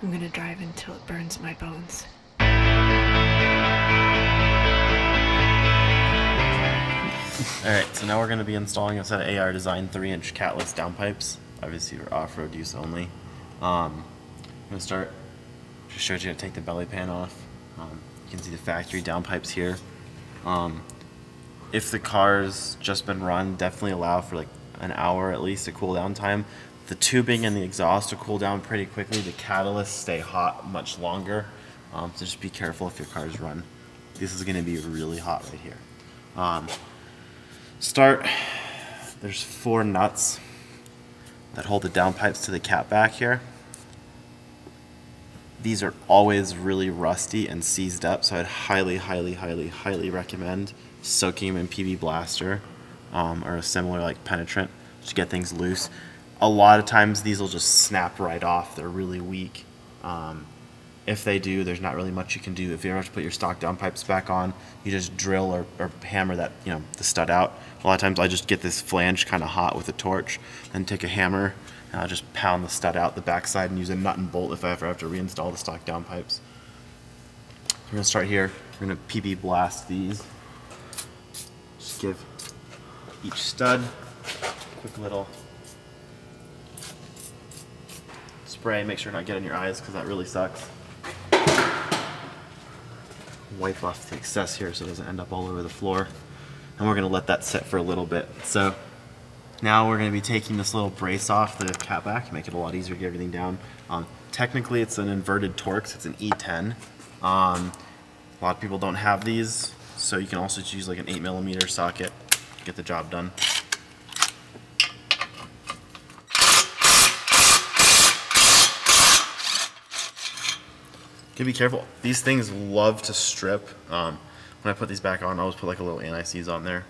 I'm gonna drive until it burns my bones. Alright, so now we're going to be installing a set of AR Design 3-inch catless downpipes, obviously for off-road use only. I'm going to start, just showed you how to take the belly pan off. You can see the factory downpipes here. If the car's just been run, definitely allow for like an hour at least to cool down time. The tubing and the exhaust will cool down pretty quickly. The catalysts stay hot much longer, so just be careful if your car's run. This is going to be really hot right here. There's 4 nuts that hold the downpipes to the cap back here. These are always really rusty and seized up, so I'd highly recommend soaking them in PB Blaster or a similar like penetrant to get things loose. A lot of times these will just snap right off. They're really weak. If they do, there's not really much you can do. If you ever have to put your stock downpipes back on, you just drill or hammer that, the stud out. A lot of times I just get this flange kind of hot with a torch, then take a hammer and I'll just pound the stud out the backside and use a nut and bolt if I ever have to reinstall the stock downpipes. We're going to start here. We're going to PB blast these. Just give each stud a quick little spray. Make sure not get in your eyes because that really sucks. Wipe off the excess here so it doesn't end up all over the floor. And we're going to let that sit for a little bit. So now we're going to be taking this little brace off the cap back, make it a lot easier to get everything down. Technically it's an inverted Torx, it's an E10. A lot of people don't have these, so you can also use like an 8mm socket to get the job done. Be careful. These things love to strip. When I put these back on, I always put like a little anti-seize on there.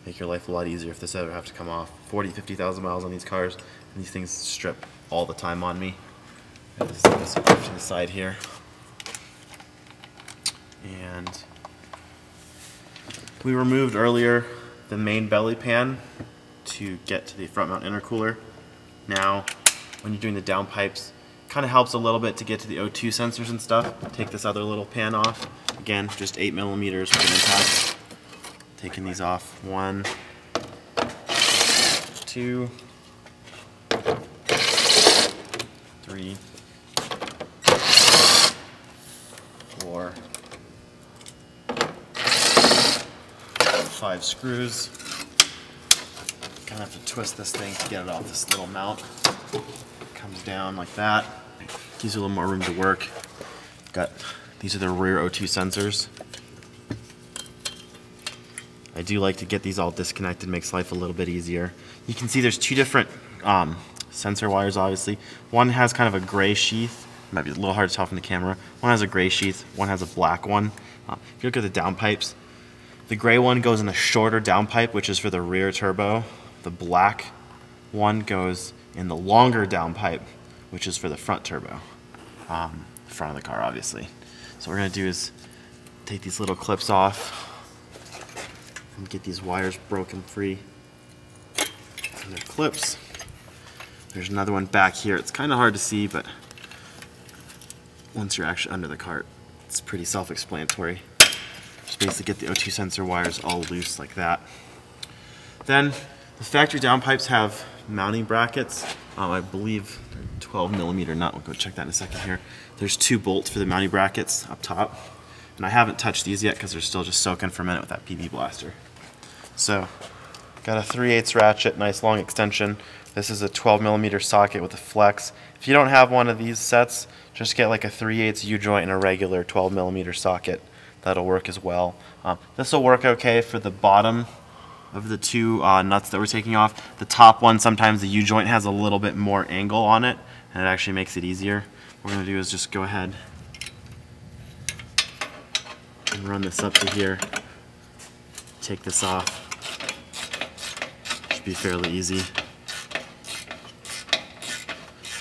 Make your life a lot easier if this ever have to come off. 40,000-50,000 miles on these cars, and these things strip all the time on me. Just set this off to the side here. And we removed earlier the main belly pan to get to the front mount intercooler. Now, when you're doing the downpipes, kind of helps a little bit to get to the O2 sensors and stuff. Take this other little pan off. Again, just 8mm with an impact. Taking these off. 1, 2, 3, 4, 5 screws. Kind of have to twist this thing to get it off this little mount. Comes down like that. Gives you a little more room to work. These are the rear O2 sensors. I do like to get these all disconnected, makes life a little bit easier. You can see there's 2 different sensor wires obviously. One has kind of a gray sheath. It might be a little hard to tell from the camera. One has a gray sheath, one has a black one. If you look at the downpipes, the gray one goes in a shorter downpipe, which is for the rear turbo. The black one goes in the longer downpipe, which is for the front turbo, the front of the car obviously. So what we're going to do is take these little clips off and get these wires broken free from their clips. There's another one back here. It's kind of hard to see, but once you're actually under the cart, it's pretty self-explanatory. Just basically get the O2 sensor wires all loose like that. Then the factory downpipes have mounting brackets. I believe they're 12mm nut. We'll go check that in a second here. There's 2 bolts for the mounting brackets up top. And I haven't touched these yet because they're still just soaking for a minute with that PB Blaster. So, got a 3/8 ratchet, nice long extension. This is a 12mm socket with a flex. If you don't have one of these sets, just get like a 3/8 U-joint and a regular 12mm socket. That'll work as well. This will work okay for the bottom of the 2 nuts that we're taking off. The top one, sometimes the U-joint has a little bit more angle on it, and it actually makes it easier. What we're going to do is just go ahead and run this up to here. Take this off. Should be fairly easy.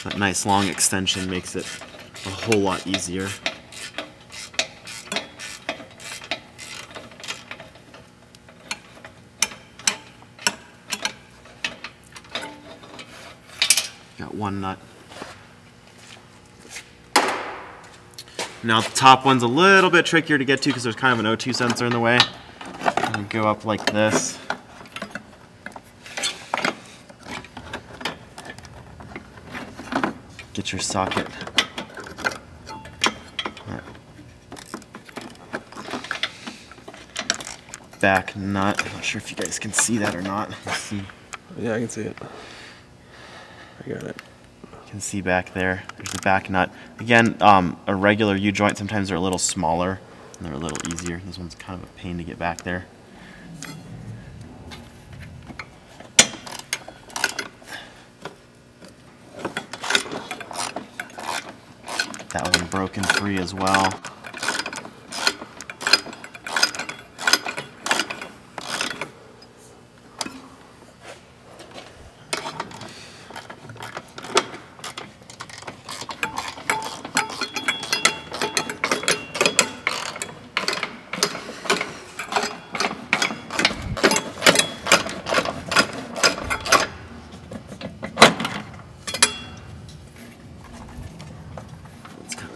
That nice long extension makes it a whole lot easier. Got one nut. Now the top one's a little bit trickier to get to because there's kind of an O2 sensor in the way. You go up like this. Get your socket. Back nut. I'm not sure if you guys can see that or not. Let's see. Yeah, I can see it. I got it. You can see back there. There's the back nut. Again, a regular U-joint, sometimes they're a little smaller and they're a little easier. This one's kind of a pain to get back there. That one broken free as well.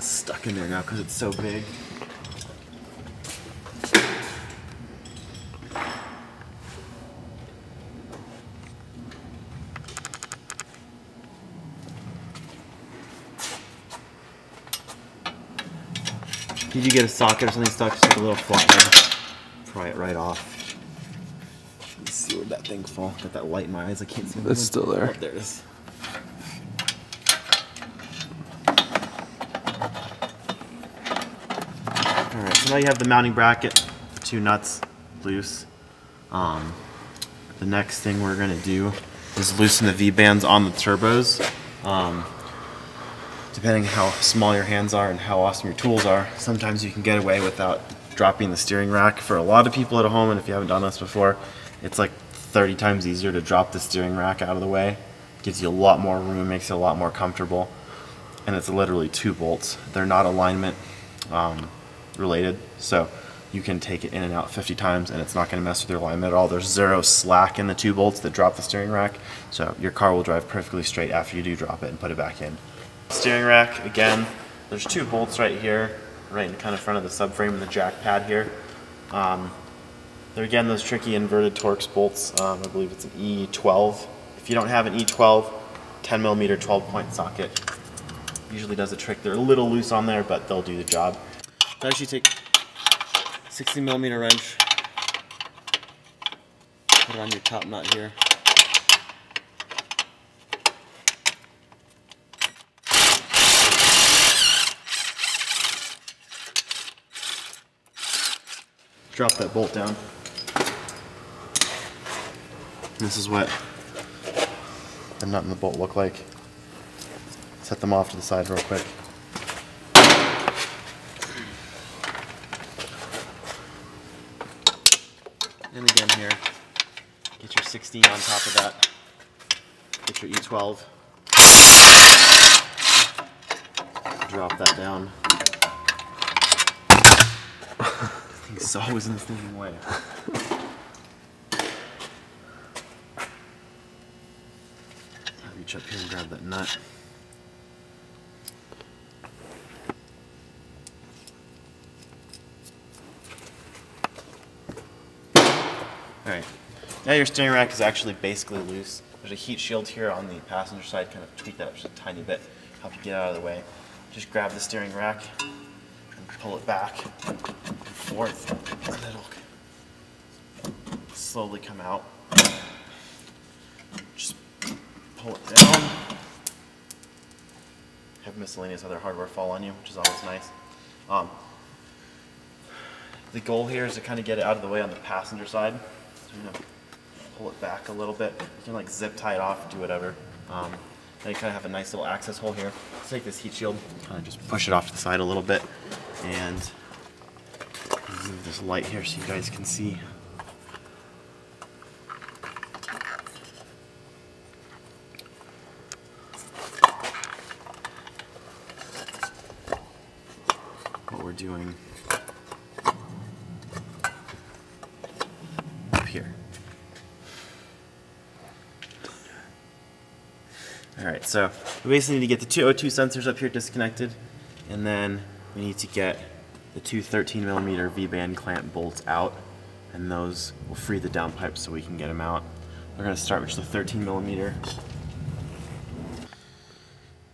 Stuck in there now because it's so big. If you get a socket or something stuck, just take a little flathead, pry it right off. Let's see where that thing fall. Got that light in my eyes. I can't see. It's still there. Oh, there it is. Alright, so now you have the mounting bracket, the two nuts loose. The next thing we're going to do is loosen the V-bands on the turbos. Depending how small your hands are and how awesome your tools are, sometimes you can get away without dropping the steering rack. For a lot of people at home, and if you haven't done this before, it's like 30 times easier to drop the steering rack out of the way. It gives you a lot more room, makes it a lot more comfortable. And it's literally 2 bolts. They're not alignment related, so you can take it in and out 50 times and it's not going to mess with your alignment at all. There's 0 slack in the 2 bolts that drop the steering rack, so your car will drive perfectly straight after you do drop it and put it back in. Steering rack, again, there's 2 bolts right here, right in kind of front of the subframe and the jack pad here. They're again those tricky inverted Torx bolts. I believe it's an E12. If you don't have an E12, 10mm 12-point socket usually does the trick. They're a little loose on there, but they'll do the job. Actually take 60mm wrench, put it on your top nut here. Drop that bolt down. This is what the nut and the bolt look like. Set them off to the side real quick. And again here, get your 16 on top of that. Get your E12. Drop that down. It's always in the stinking way. I'll reach up here and grab that nut. Alright, now your steering rack is actually basically loose. There's a heat shield here on the passenger side, kind of tweak that up just a tiny bit, help you get out of the way. Just grab the steering rack and pull it back and forth, and it'll slowly come out. Just pull it down. Have miscellaneous other hardware fall on you, which is always nice. The goal here is to kind of get it out of the way on the passenger side. So you're gonna pull it back a little bit. You can like zip tie it off, do whatever. Now you kind of have a nice little access hole here. Let's take this heat shield, kind of just push it off to the side a little bit, and move this light here so you guys can see. What we're doing up here. Alright, so we basically need to get the two O2 sensors up here disconnected, and then we need to get the two 13mm V-band clamp bolts out, and those will free the downpipes so we can get them out. We're going to start with the 13mm.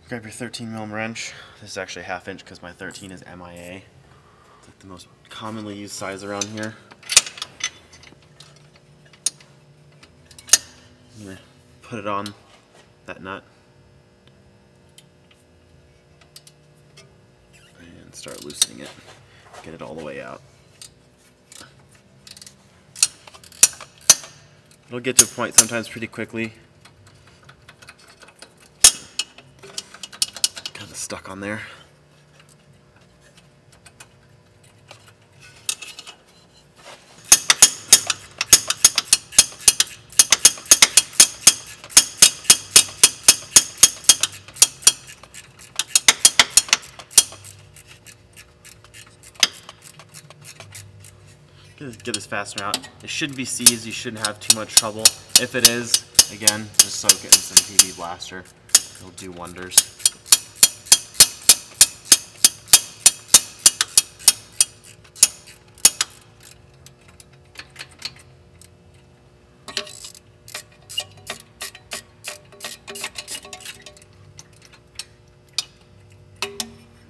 Grab your 13mm wrench. This is actually a 1/2 inch because my 13 is MIA. It's like the most commonly used size around here. I'm going to put it on that nut and start loosening it. Get it all the way out. It'll get to a point sometimes pretty quickly. Kind of stuck on there. Get this fastener out. It shouldn't be seized, you shouldn't have too much trouble. If it is, again, just soak it in some PV Blaster. It'll do wonders.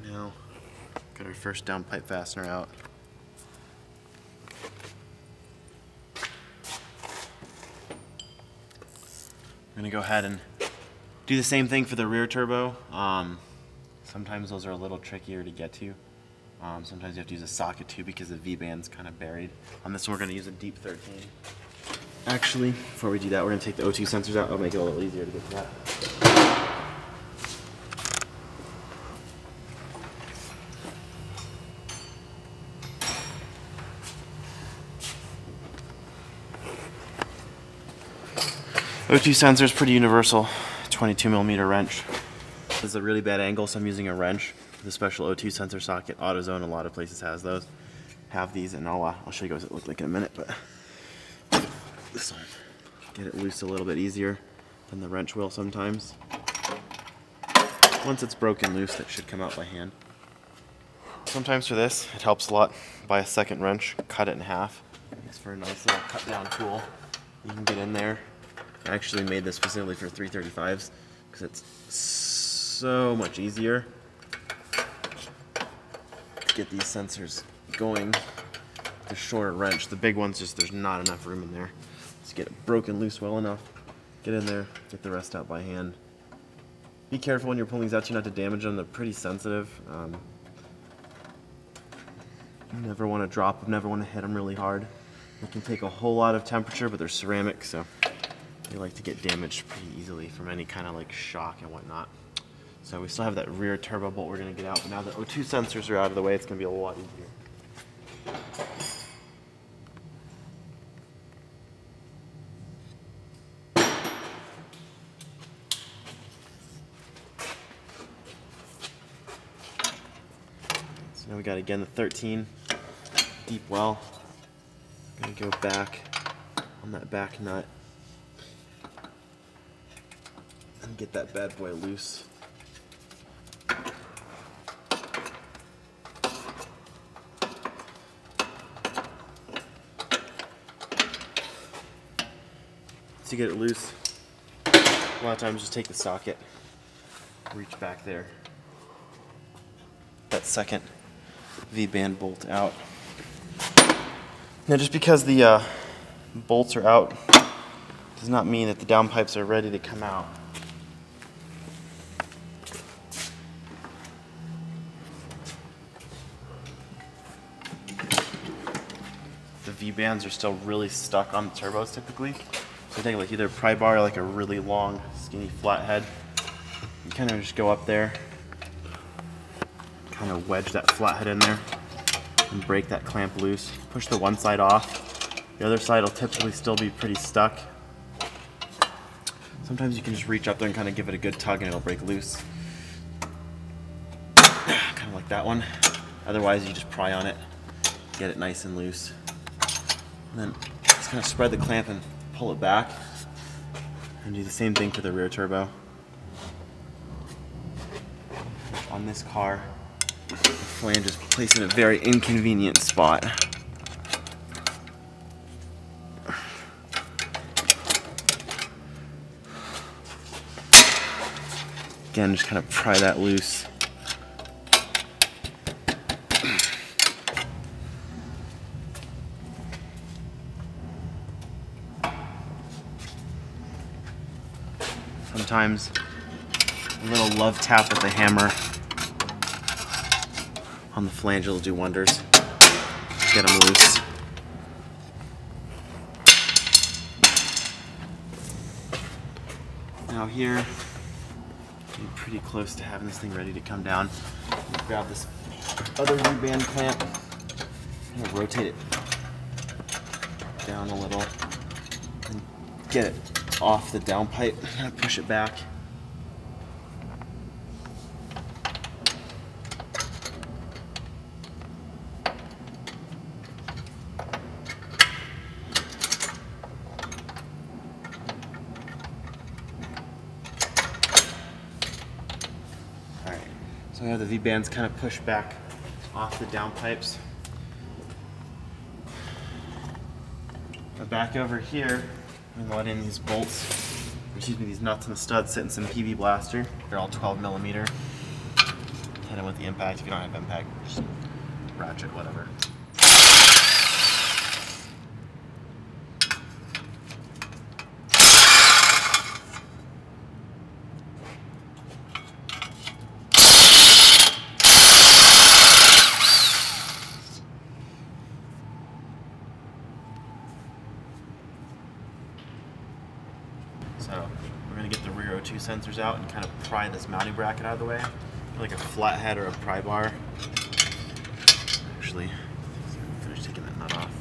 Now, get our first downpipe fastener out. I'm going to go ahead and do the same thing for the rear turbo. Sometimes those are a little trickier to get to. Sometimes you have to use a socket too because the V-band's kind of buried. On this one we're going to use a deep 13. Actually, before we do that, we're going to take the O2 sensors out. It'll make it a little easier to get to that. O2 sensor is pretty universal, 22mm wrench. This is a really bad angle, so I'm using a wrench. The special O2 sensor socket, AutoZone, a lot of places has those. Have these, and I'll show you guys what it looks like in a minute, but this one, get it loose a little bit easier than the wrench will sometimes. Once it's broken loose, it should come out by hand. Sometimes for this, it helps a lot. Buy a second wrench, cut it in half. It's for a nice little cut down tool. You can get in there. I actually made this specifically for 335s because it's so much easier to get these sensors going. The shorter wrench, the big ones, just there's not enough room in there. Just get it broken loose well enough, get in there, get the rest out by hand. Be careful when you're pulling these out, not to damage them. They're pretty sensitive. You never want to drop them, never want to hit them really hard. They can take a whole lot of temperature, but they're ceramic, so they like to get damaged pretty easily from any kind of like shock and whatnot. So we still have that rear turbo bolt we're going to get out, but now the O2 sensors are out of the way, it's going to be a lot easier. So now we got again the 13 deep well. I'm going to go back on that back nut and get that bad boy loose. To get it loose, a lot of times just take the socket, reach back there. That second V-band bolt out. Now just because the bolts are out does not mean that the downpipes are ready to come out. The V-bands are still really stuck on the turbos typically. So take like either a pry bar or like a really long skinny flathead. You kind of just go up there, kind of wedge that flathead in there and break that clamp loose. Push the one side off. The other side will typically still be pretty stuck. Sometimes you can just reach up there and kind of give it a good tug and it'll break loose. Kind of like that one. Otherwise you just pry on it, get it nice and loose. And then just kind of spread the clamp and pull it back. And do the same thing for the rear turbo. On this car, The flange is placed in a very inconvenient spot. Again, just kind of pry that loose. Sometimes a little love tap with the hammer on the flange will do wonders. Get them loose. Now here, I'm pretty close to having this thing ready to come down. Grab this other V-band clamp, kind of rotate it down a little, and get it off the downpipe, kind of push it back. Alright, so we have the V-bands kind of pushed back off the downpipes. Back over here, I'm going to let in these bolts, excuse me, these nuts and studs sit in some PV blaster. They're all 12mm. Hit them with the impact. If you don't have impact, just ratchet, whatever. So we're going to get the rear O2 sensors out and kind of pry this mounting bracket out of the way. Like a flathead or a pry bar. Actually, finish taking that nut off.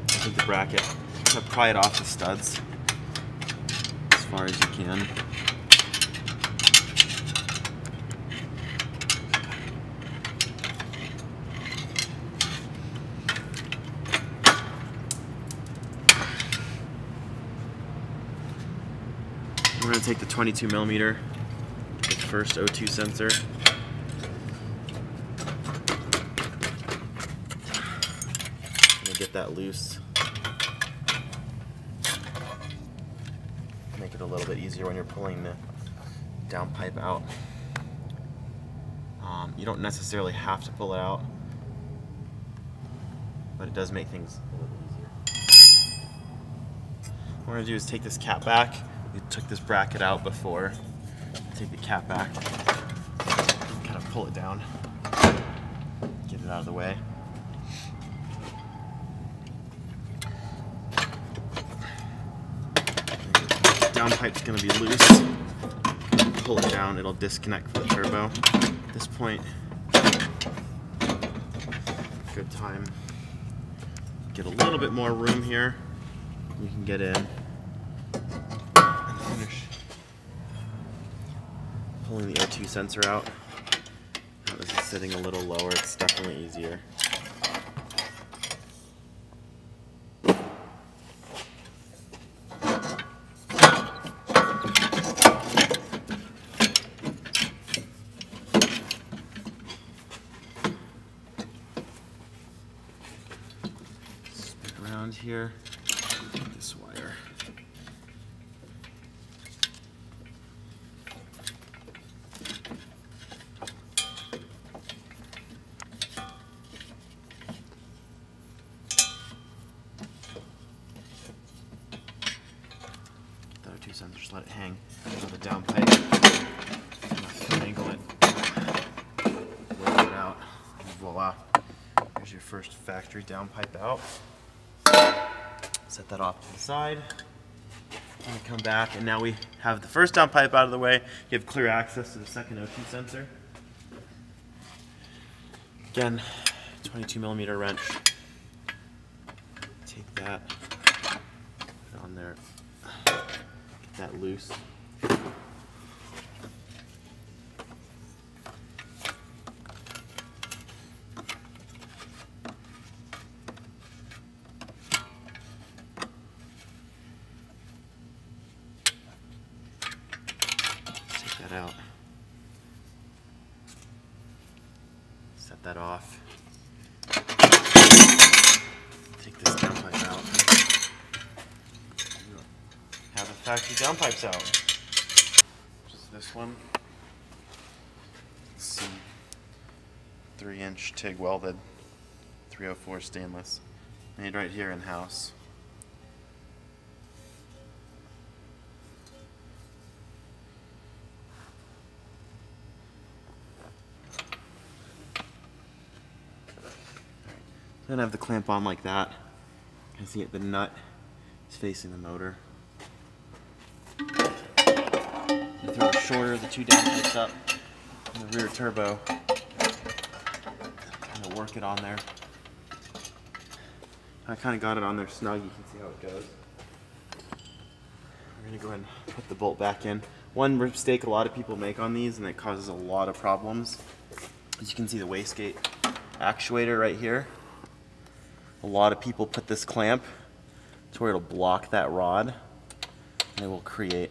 Take the bracket, kind of pry it off the studs as far as you can. We're going to take the 22mm, the first O2 sensor. I'm going to get that loose. Make it a little bit easier when you're pulling the downpipe out. You don't necessarily have to pull it out, but it does make things a little easier. What we're going to do is take this cap back. We took this bracket out before. Take the cap back and kind of pull it down. Get it out of the way. Downpipe's going to be loose. Pull it down, it'll disconnect from the turbo. At this point, good time. Get a little bit more room here. You can get in. Finish pulling the O2 sensor out. Now this is sitting a little lower, it's definitely easier. Spin around here, this wire. Sensor, just let it hang on the downpipe. Angle it, roll it out, and voila. Here's your first factory downpipe out. Set that off to the side. And come back, and now we have the first downpipe out of the way. You have clear access to the second O2 sensor. Again, 22mm wrench. Take that, put it on there. That loose. that off. Take this downpipe out. Have the factory downpipes out. Just this one. Let's see. 3-inch TIG welded, 304 stainless. Made right here in house. Then I have the clamp on like that. You can see it, the nut is facing the motor. You throw it shorter, the 2 downpipes up, and the rear turbo. Kind of work it on there. I kind of got it on there snug, you can see how it goes. We're going to go ahead and put the bolt back in. One mistake a lot of people make on these, and it causes a lot of problems, as you can see the wastegate actuator right here. A lot of people put this clamp to where it'll block that rod, and it will create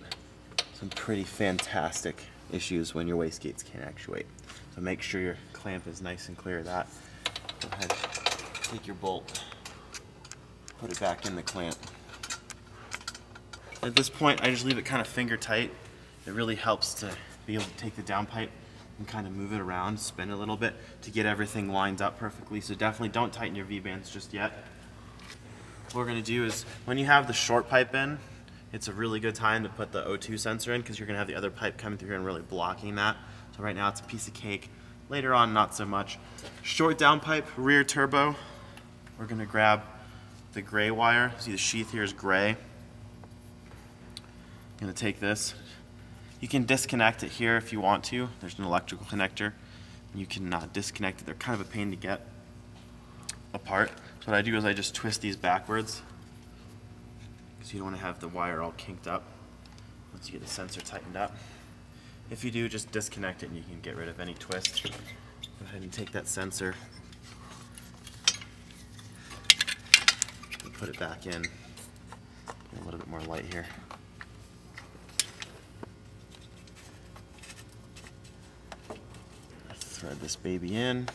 some pretty fantastic issues when your wastegates can't actuate. So make sure your clamp is nice and clear of that. Go ahead, take your bolt, put it back in the clamp. At this point, I just leave it kind of finger tight. It really helps to be able to take the downpipe and kind of move it around, spin it a little bit to get everything lined up perfectly. So definitely don't tighten your V-bands just yet. What we're going to do is, when you have the short pipe in, it's a really good time to put the O2 sensor in, because you're going to have the other pipe coming through here and really blocking that. So right now it's a piece of cake. Later on, not so much. Short downpipe, rear turbo. We're going to grab the gray wire. See the sheath here is gray. I'm going to take this. You can disconnect it here if you want to. There's an electrical connector. You can disconnect it. They're kind of a pain to get apart. So what I do is I just twist these backwards, because you don't want to have the wire all kinked up once you get the sensor tightened up. If you do, just disconnect it and you can get rid of any twist. Go ahead and take that sensor and put it back in. Get a little bit more light here. Thread this baby in.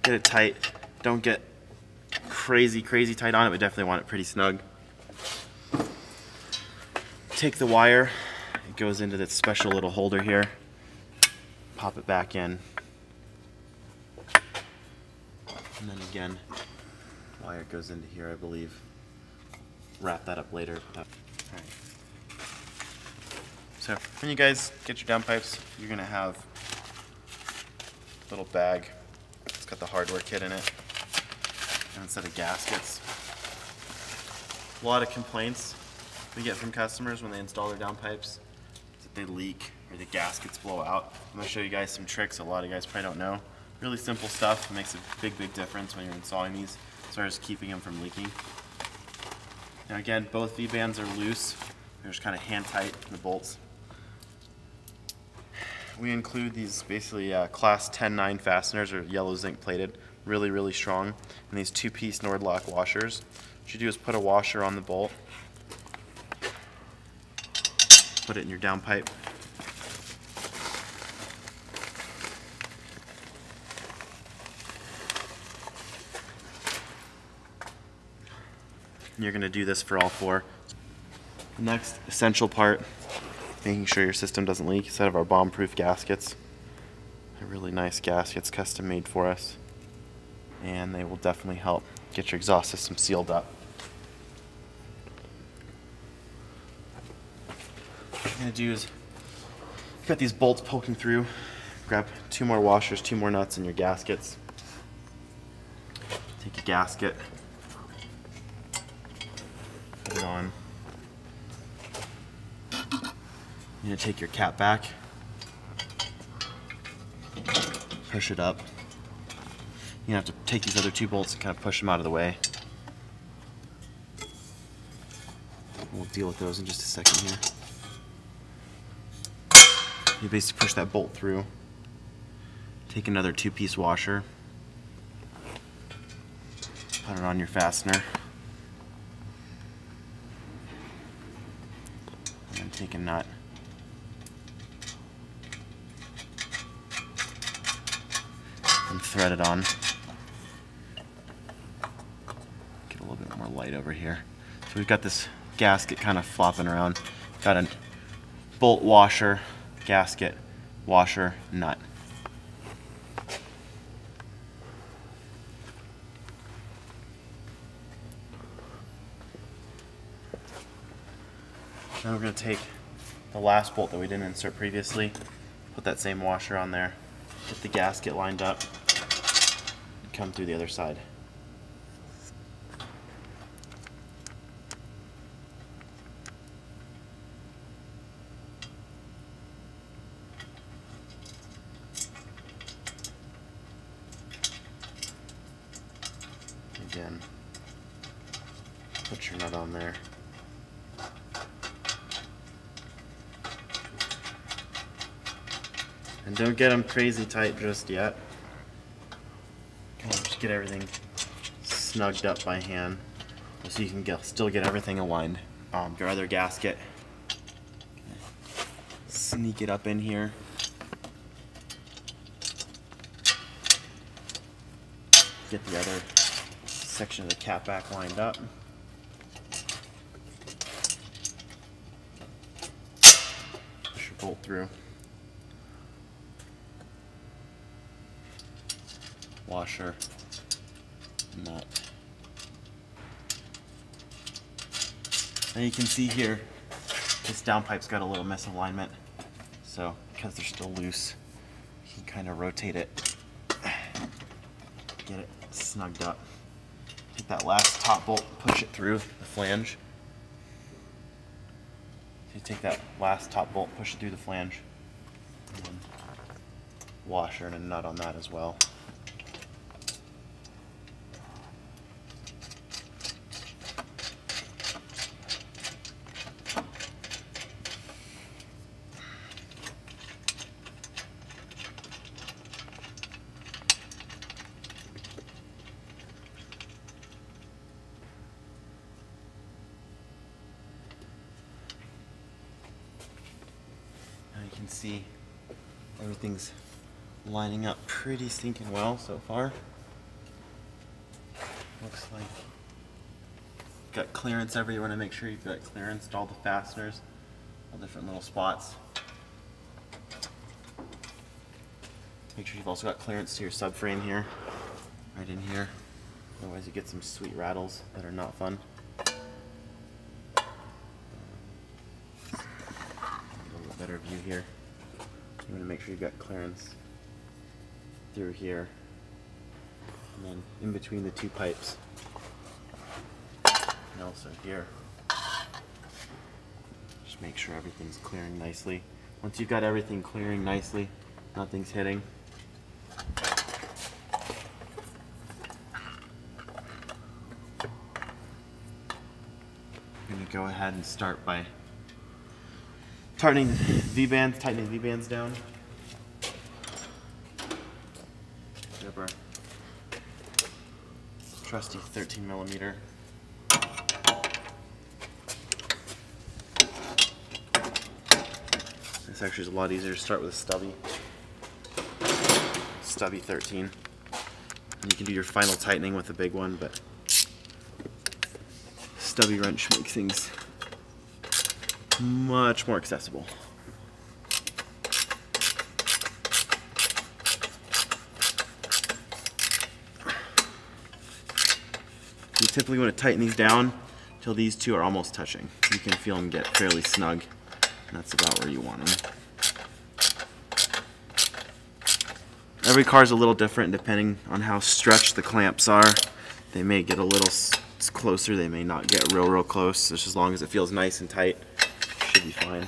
Get it tight. Don't get crazy tight on it, but definitely want it pretty snug. Take the wire. It goes into this special little holder here. Pop it back in. And then again, wire goes into here, I believe. Wrap that up later. All right. So when you guys get your downpipes, you're gonna have little bag. It's got the hardware kit in it, and a set of gaskets. A lot of complaints we get from customers when they install their downpipes is that they leak or the gaskets blow out. I'm going to show you guys some tricks a lot of you guys probably don't know. Really simple stuff. It makes a big difference when you're installing these as far as keeping them from leaking. Now again, both V-bands are loose. They're just kind of hand tight, the bolts. We include these basically class 10-9 fasteners, or yellow zinc plated, really strong, and these 2-piece Nordlock washers. What you do is put a washer on the bolt, put it in your downpipe, and you're going to do this for all 4. The next essential part, making sure your system doesn't leak, is out of our bomb-proof gaskets. They're really nice gaskets, custom made for us, and they will definitely help get your exhaust system sealed up. What you're going to do is, you've got these bolts poking through, grab 2 more washers, 2 more nuts in your gaskets. Take a gasket, put it on. You're going to take your cap back, push it up. You're going to have to take these other 2 bolts and kind of push them out of the way. We'll deal with those in just a second here. You basically push that bolt through. Take another 2-piece washer, put it on your fastener, and then take a nut. threaded on. Get a little bit more light over here. So we've got this gasket kind of flopping around. Got a bolt washer, gasket, washer, nut. Now we're going to take the last bolt that we didn't insert previously, put that same washer on there, get the gasket lined up, and come through the other side. Again, put your nut on there. And don't get them crazy tight just yet. Kind of just get everything snugged up by hand so you can still get everything aligned. Your other gasket, sneak it up in here. Get the other section of the cap back lined up. Push your bolt through. Washer, nut. Now you can see here, this downpipe's got a little misalignment. So because they're still loose, you can kind of rotate it, get it snugged up. Take that last top bolt, push it through the flange. So you take that last top bolt, push it through the flange, and then washer and a nut on that as well. You can see everything's lining up pretty stinking well so far. Looks like got clearance everywhere. You want to make sure you've got clearance to all the fasteners, all different little spots. Make sure you've also got clearance to your subframe here, right in here. Otherwise you get some sweet rattles that are not fun. Better view here. You want to make sure you've got clearance through here and then in between the two pipes and also here. Just make sure everything's clearing nicely. Once you've got everything clearing nicely, nothing's hitting, you're going to go ahead and start by tightening the V-bands down. Grab our trusty 13mm. This actually is a lot easier to start with a stubby 13. And you can do your final tightening with a big one, but stubby wrench makes things much more accessible. You typically want to tighten these down until these two are almost touching. You can feel them get fairly snug, and that's about where you want them. Every car is a little different depending on how stretched the clamps are. They may get a little closer, they may not get real close. Just as long as it feels nice and tight, should be fine.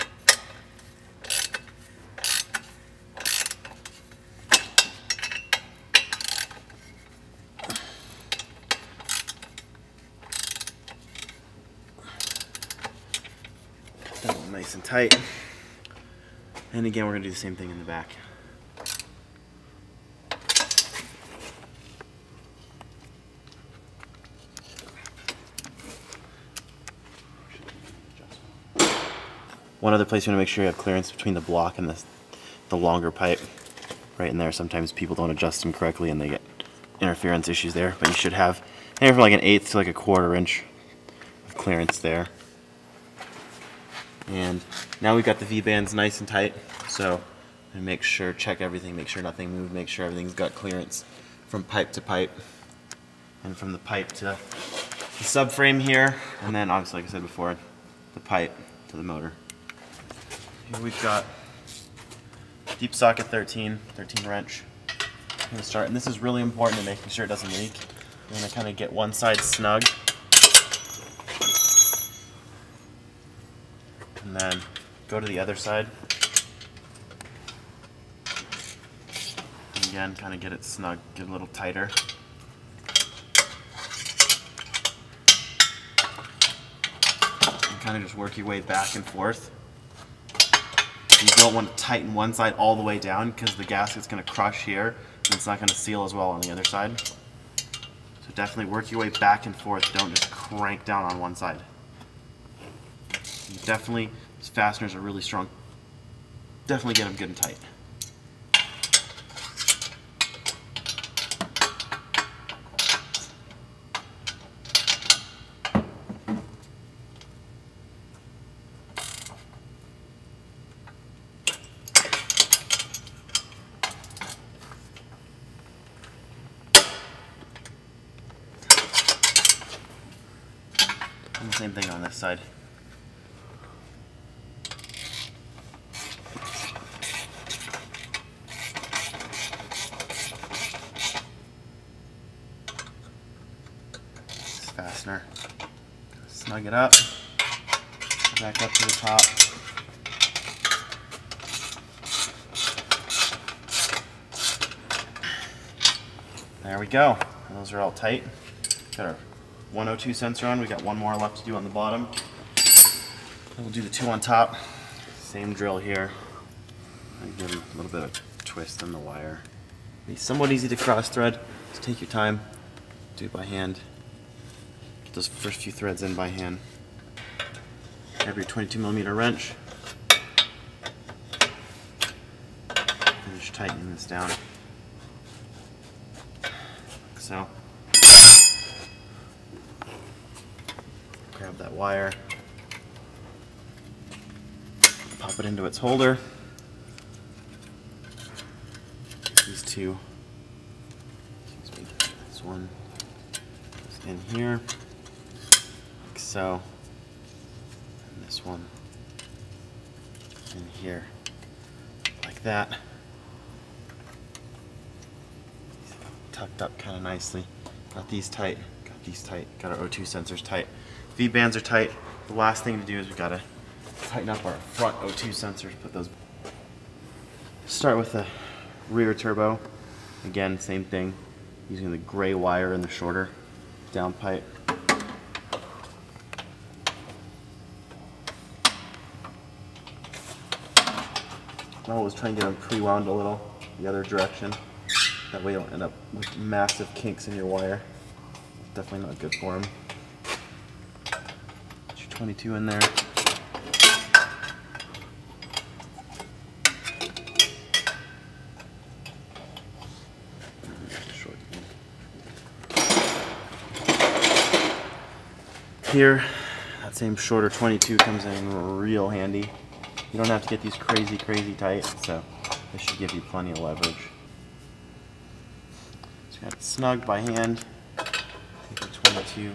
That one nice and tight. And again, we're going to do the same thing in the back. One other place you want to make sure you have clearance between the block and the longer pipe. right in there. Sometimes people don't adjust them correctly and they get interference issues there, but you should have anywhere from like an 1/8 to like a 1/4 inch of clearance there. And now we've got the V-bands nice and tight, so make sure, check everything, make sure nothing moved, make sure everything's got clearance from pipe to pipe and from the pipe to the subframe here, and then obviously, like I said before, the pipe to the motor. Here we've got deep socket 13 wrench. I'm going to start, and this is really important in making sure it doesn't leak. I'm going to kind of get one side snug, and then go to the other side. And again, kind of get it snug, get a little tighter. And kind of just work your way back and forth. You don't want to tighten one side all the way down because the gasket's going to crush here and it's not going to seal as well on the other side. So definitely work your way back and forth. Don't just crank down on one side. You definitely, these fasteners are really strong. Definitely get them good and tight. And the same thing on this side. This fastener. Snug it up. Back up to the top. There we go. And those are all tight. Got our 102 sensor on. We got one more left to do on the bottom. We'll do the two on top. Same drill here. I give them a little bit of twist on the wire. Be somewhat easy to cross thread. Just take your time. Do it by hand. Get those first few threads in by hand. Grab your 22mm wrench. Finish tightening this down. Like so. Grab that wire, pop it into its holder. These two, excuse me, this one goes in here, like so, and this one in here, like that. Tucked up kind of nicely. Got these tight, got these tight, got our O2 sensors tight. V-bands are tight. The last thing to do is we've got to tighten up our front O2 sensors. Put those. Start with the rear turbo. Again, same thing. Using the gray wire and the shorter downpipe. I always try and get them pre-wound a little the other direction. That way you don't end up with massive kinks in your wire. Definitely not good for them. 22 in there. Here, that same shorter 22 comes in real handy. You don't have to get these crazy tight, so this should give you plenty of leverage. So you got it snug by hand. Take the 22.